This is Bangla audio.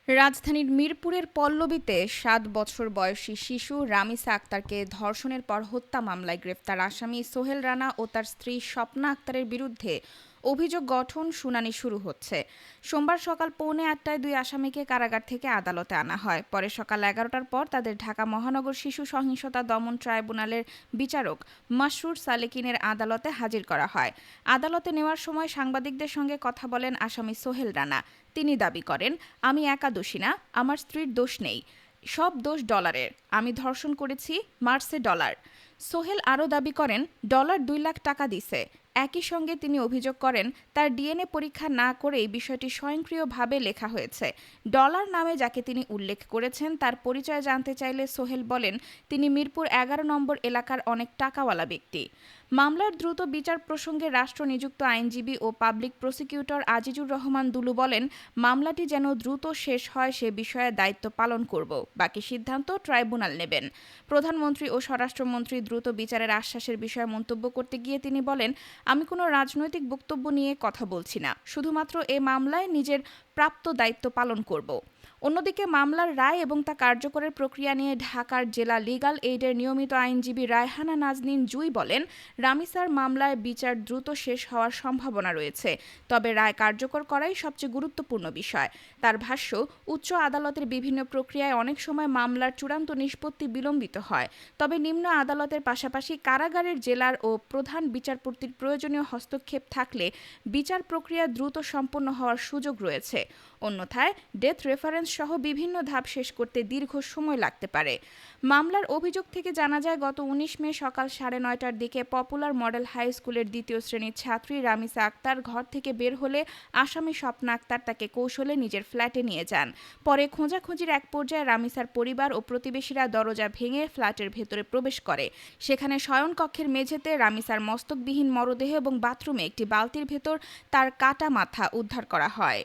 রাজধানীর মিরপুরের পল্লবীতে ৭ বছর বয়সী শিশু রামিসা আক্তারকে ধর্ষণের পর হত্যা মামলায় গ্রেপ্তার আসামি সোহেল রানা ও তার স্ত্রী স্বপ্না আক্তারের বিরুদ্ধে অভিযোগ গঠন শুনানি শুরু হচ্ছে। সোমবার সকাল 8:45টায় দুই আসামিকে কারাগার থেকে আদালতে আনা হয়। পরে সকাল 11টার পর তাদের ঢাকা মহানগর শিশু সহিংসতা দমন ট্রাইব্যুনালের বিচারক মাসরুর সালেকিনের আদালতে হাজির করা হয়। আদালতে নেওয়ার সময় সাংবাদিকদের সঙ্গে কথা বলেন আসামি সোহেল রানা। তিনি দাবি করেন, আমি একা দোষী না, আমার স্ত্রীর দোষ নেই। সব দোষ ডলারের। আমি ধর্ষণ করেছি, মারছে ডলার। সোহেল আরও দাবি করেন, ডলার 2 লাখ টাকা দিছে। একই সঙ্গে তিনি অভিযোগ করেন, তার ডিএনএ পরীক্ষা না করেই বিষয়টি স্বয়ংক্রিয়ভাবে লেখা হয়েছে। ডলার নামে যাকে তিনি উল্লেখ করেছেন তার পরিচয় জানতে চাইলে সোহেল বলেন, তিনি মিরপুর 11 নম্বর এলাকার অনেক টাকাওয়ালা ব্যক্তি। মামলার দ্রুত বিচার প্রসঙ্গে রাষ্ট্রনিযুক্ত আইনজীবী ও পাবলিক প্রসিকিউটর আজিজুর রহমান দুলু বলেন, মামলাটি যেন দ্রুত শেষ হয় সে বিষয়ে দায়িত্ব পালন করব। বাকি সিদ্ধান্ত ট্রাইব্যুনাল নেবেন। প্রধানমন্ত্রী ও স্বরাষ্ট্রমন্ত্রী দ্রুত বিচারের আশ্বাসের বিষয়ে মন্তব্য করতে গিয়ে তিনি বলেন, আমি কোনো রাজনৈতিক বক্তব্য নিয়ে কথা বলছি না, শুধুমাত্র এ মামলায় নিজের প্রাপ্ত দায়িত্ব পালন করব। অন্যদিকে মামলার রায় এবং তা কার্যকরের প্রক্রিয়া নিয়ে ঢাকার জেলা লিগ্যাল এইডের নিয়মিত আইনজীবী রায়হানা নাজনীন জুই বলেন, রামিসার মামলায় বিচার দ্রুত শেষ হওয়ার সম্ভাবনা রয়েছে, তবে রায় কার্যকর করাই সবচেয়ে গুরুত্বপূর্ণ বিষয়। তার ভাষ্য, উচ্চ আদালতের বিভিন্ন প্রক্রিয়ায় অনেক সময় মামলার চূড়ান্ত নিষ্পত্তি বিলম্বিত হয়, তবে নিম্ন আদালতের পাশাপাশি কারাগারের জেলার ও প্রধান বিচারপতির প্রয়োজনীয় হস্তক্ষেপ থাকলে বিচার প্রক্রিয়া দ্রুত সম্পন্ন হওয়ার সুযোগ রয়েছে। অন্যথায় ডেথ রেফারেন্স সহ বিভিন্ন ধাপ শেষ করতে দীর্ঘ সময় লাগতে পারে। মামলার অভিযোগ থেকে জানা যায়, গত 19 মে সকাল 9:30টার দিকে পপুলার মডেল হাই স্কুলের 2য় শ্রেণীর ছাত্রী রামিসা আক্তার ঘর থেকে বের হলে আসামি স্বপ্না আক্তার তাকে কৌশলে নিজের ফ্ল্যাটে নিয়ে যান। পরে খোঁজাখুঁজির এক পর্যায়ে রামিসার পরিবার ও প্রতিবেশীরা দরজা ভেঙে ফ্ল্যাটের ভেতরে প্রবেশ করে। সেখানে শয়নকক্ষের মেঝেতে রামিসার মস্তকবিহীন মরদেহ এবং বাথরুমে একটি বালতির ভেতর তার কাটা মাথা উদ্ধার করা হয়।